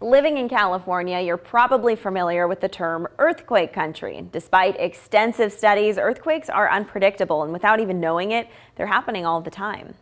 Living in California, you're probably familiar with the term earthquake country. Despite extensive studies, earthquakes are unpredictable, and without even knowing it, they're happening all the time.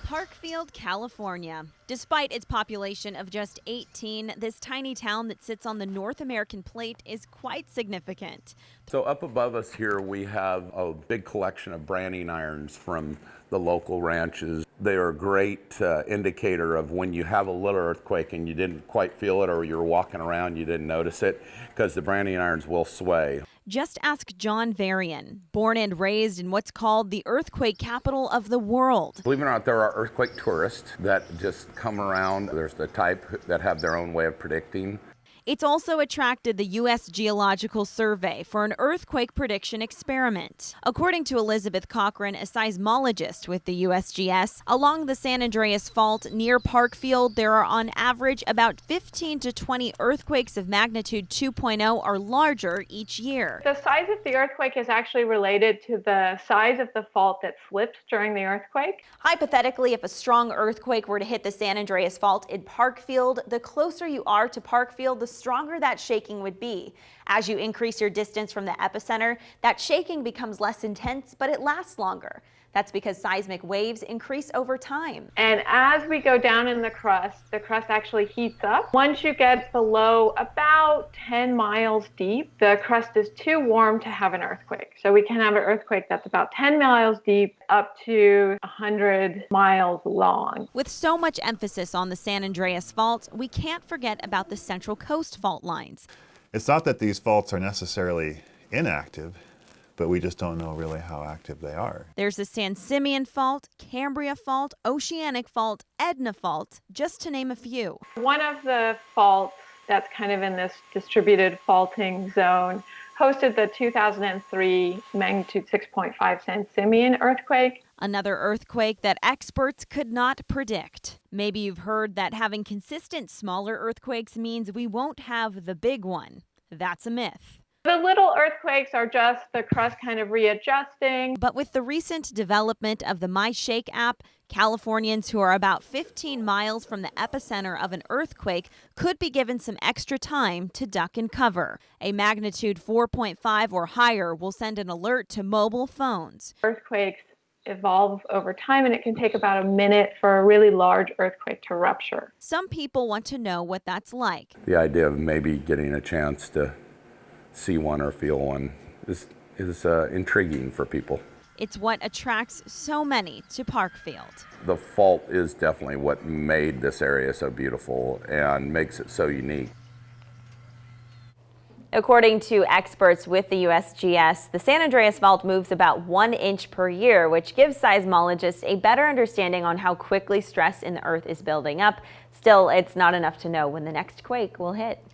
Parkfield, California. Despite its population of just 18, this tiny town that sits on the North American plate is quite significant. So up above us here, we have a big collection of branding irons from the local ranches. They are a great indicator of when you have a little earthquake and you didn't quite feel it, or you're walking around, you didn't notice it, because the branding irons will sway. Just ask John Varian, born and raised in what's called the earthquake capital of the world. Believe it or not, there are earthquake tourists that just come around. There's the type that have their own way of predicting. It's also attracted the U.S. Geological Survey for an earthquake prediction experiment. According to Elizabeth Cochran, a seismologist with the USGS, along the San Andreas Fault near Parkfield, there are on average about 15 to 20 earthquakes of magnitude 2.0 or larger each year. The size of the earthquake is actually related to the size of the fault that slipped during the earthquake. Hypothetically, if a strong earthquake were to hit the San Andreas Fault in Parkfield, the closer you are to Parkfield, the stronger that shaking would be. As you increase your distance from the epicenter, that shaking becomes less intense, but it lasts longer. That's because seismic waves increase over time. And as we go down in the crust actually heats up. Once you get below about 10 miles deep, the crust is too warm to have an earthquake. So we can have an earthquake that's about 10 miles deep up to 100 miles long. With so much emphasis on the San Andreas Fault, we can't forget about the Central Coast fault lines. It's not that these faults are necessarily inactive, but we just don't know really how active they are. There's the San Simeon Fault, Cambria Fault, Oceanic Fault, Edna Fault, just to name a few. One of the faults that's kind of in this distributed faulting zone hosted the 2003 magnitude 6.5 San Simeon earthquake. Another earthquake that experts could not predict. Maybe you've heard that having consistent smaller earthquakes means we won't have the big one. That's a myth. The little earthquakes are just the crust kind of readjusting. But with the recent development of the MyShake app, Californians who are about 15 miles from the epicenter of an earthquake could be given some extra time to duck and cover. A magnitude 4.5 or higher will send an alert to mobile phones. Earthquakes evolve over time, and it can take about a minute for a really large earthquake to rupture. Some people want to know what that's like. The idea of maybe getting a chance to see one or feel one is intriguing for people. It's what attracts so many to Parkfield. The fault is definitely what made this area so beautiful and makes it so unique. According to experts with the USGS, the San Andreas Fault moves about 1 inch per year, which gives seismologists a better understanding on how quickly stress in the earth is building up. Still, it's not enough to know when the next quake will hit.